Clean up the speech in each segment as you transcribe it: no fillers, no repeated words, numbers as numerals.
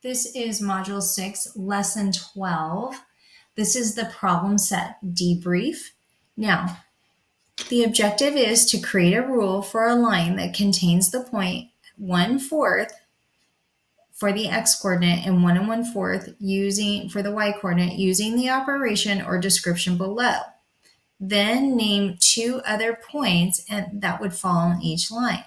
This is Module 6, Lesson 12. This is the problem set debrief. Now, the objective is to create a rule for a line that contains the point 1/4 for the x-coordinate and 1 1/4 for the y-coordinate using the operation or description below. Then name two other points that would fall on each line.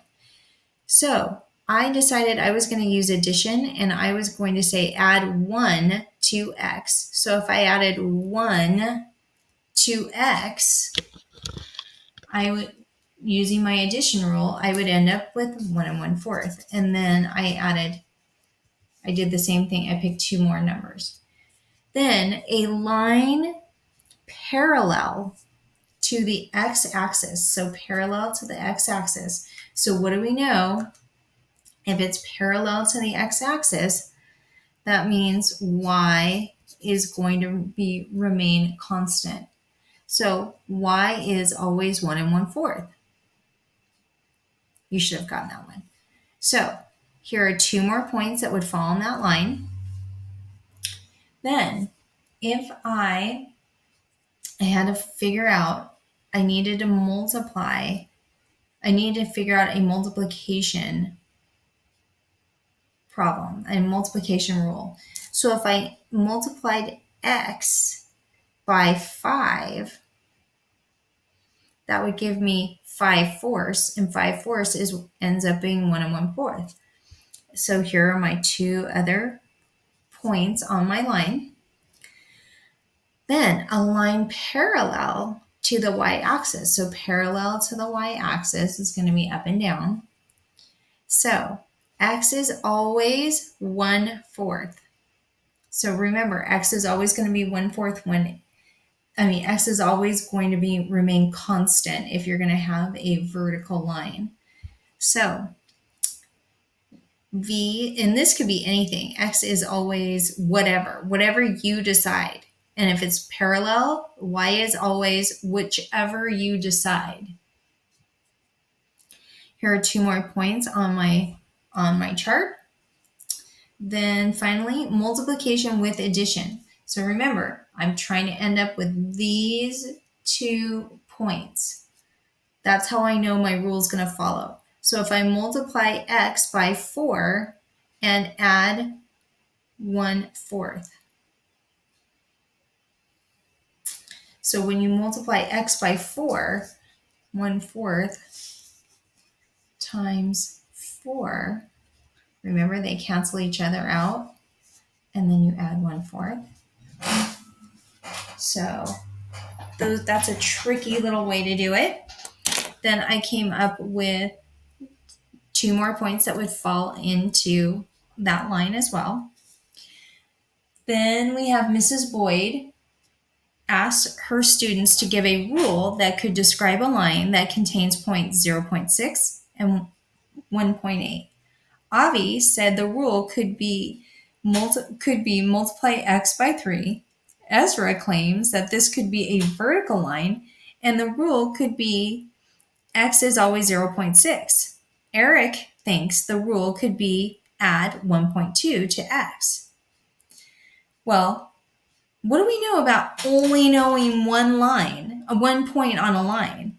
So I decided I was going to use addition, and I was going to say add 1 to x. So if I added 1 to x, using my addition rule, I would end up with 1 1/4. And then I did the same thing. I picked two more numbers. Then a line parallel to the x-axis. So parallel to the x-axis. So what do we know? If it's parallel to the x-axis, that means y is going to remain constant. So y is always 1 1/4. You should have gotten that one. So here are two more points that would fall on that line. Then if I had to figure out, I needed to figure out a multiplication problem, a multiplication rule. So if I multiplied x by 5, that would give me 5/4, and 5/4 ends up being 1 1/4. So here are my two other points on my line. Then a line parallel to the y-axis. So parallel to the y-axis is going to be up and down. So x is always 1/4. So remember, x is always going to be 1/4 x is always going to remain constant if you're going to have a vertical line. So v, and this could be anything. X is always whatever you decide. And if it's parallel, y is always whichever you decide. Here are two more points on my chart. Then finally, multiplication with addition. So remember, I'm trying to end up with these 2 points. That's how I know my rule is going to follow. So if I multiply x by 4 and add 1/4. So when you multiply x by 4, 1/4 times 4, remember they cancel each other out, and then you add 1/4. So that's a tricky little way to do it. Then I came up with two more points that would fall into that line as well. Then we have Mrs. Boyd asked her students to give a rule that could describe a line that contains points 0.6 and 1.8. Avi said the rule could be multiply x by 3. Ezra claims that this could be a vertical line, and the rule could be x is always 0.6. Eric thinks the rule could be add 1.2 to x. Well, what do we know about only knowing one point on a line?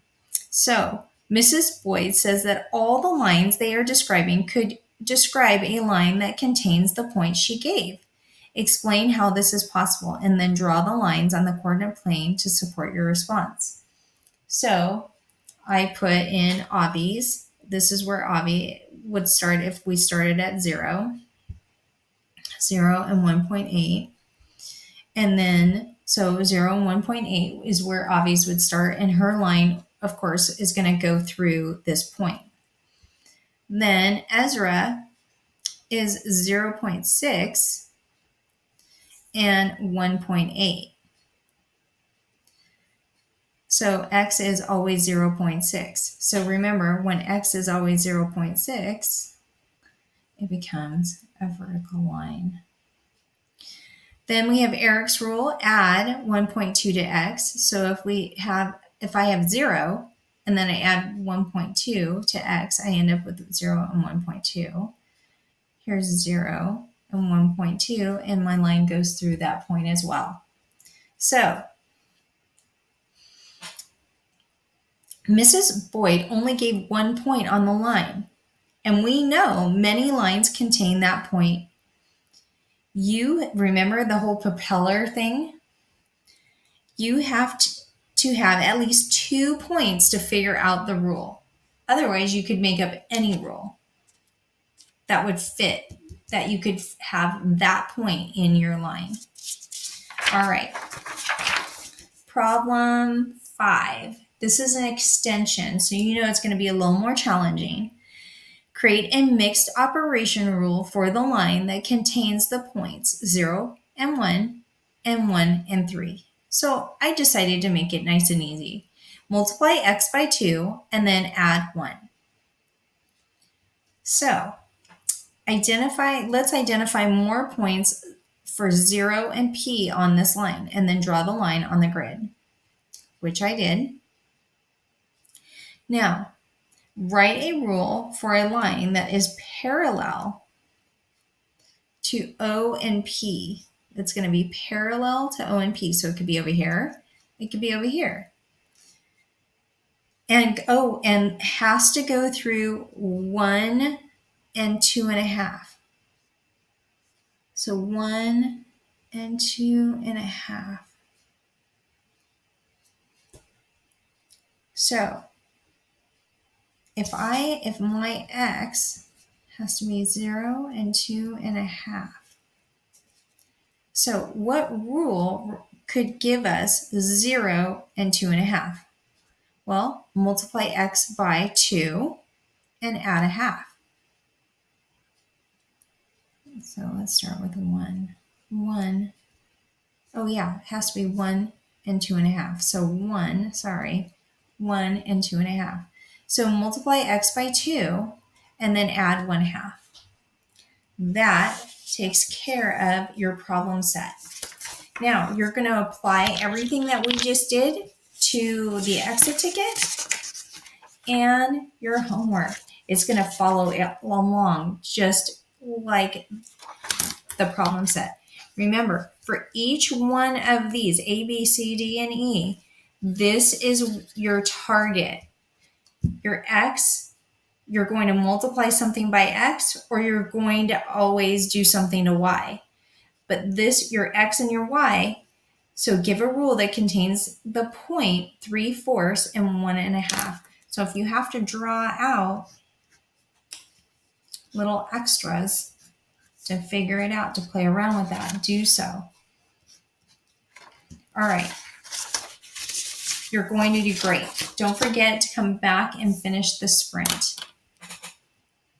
So Mrs. Boyd says that all the lines they are describing could describe a line that contains the point she gave. Explain how this is possible, and then draw the lines on the coordinate plane to support your response. So I put in Avi's. This is where Avi would start if we started at 0 and 1.8. And then, so 0 and 1.8 is where Avi's would start, and her line, of course, is going to go through this point. Then Ezra is 0.6 and 1.8. So x is always 0.6. So remember, when x is always 0.6, it becomes a vertical line. Then we have Eric's rule, add 1.2 to x. So if I have 0 and then I add 1.2 to x, I end up with 0 and 1.2. Here's 0 and 1.2, and my line goes through that point as well. So Mrs. Boyd only gave 1 point on the line, and we know many lines contain that point. You remember the whole propeller thing? You have to have at least 2 points to figure out the rule. Otherwise, you could make up any rule that would fit, that you could have that point in your line. All right. Problem 5. This is an extension, so you know it's going to be a little more challenging. Create a mixed operation rule for the line that contains the points 0 and 1 and 1 and 3. So I decided to make it nice and easy. Multiply x by 2 and then add 1. So let's identify more points for 0 and p on this line and then draw the line on the grid, which I did. Now, write a rule for a line that is parallel to O and P. It's going to be parallel to O and P. So it could be over here. It could be over here. And has to go through 1 and 2.5. So 1 and 2.5. So if my x has to be 0 and 2.5. So what rule could give us 0 and 2.5? Well, multiply x by 2 and add a half. So let's start with 1. 1. Oh yeah, it has to be 1 and 2.5. So 1 and 2.5. So multiply x by 2 and then add 1/2. That takes care of your problem set. Now you're going to apply everything that we just did to the exit ticket and your homework. It's going to follow along just like the problem set. Remember, for each one of these, A, B, C, D, and E, this is your target. Your x, you're going to multiply something by x, or you're going to always do something to y. But this, your x and your y, so give a rule that contains the point 3/4 and 1.5. So if you have to draw out little extras to figure it out, to play around with that, do so. All right. You're going to do great. Don't forget to come back and finish the sprint.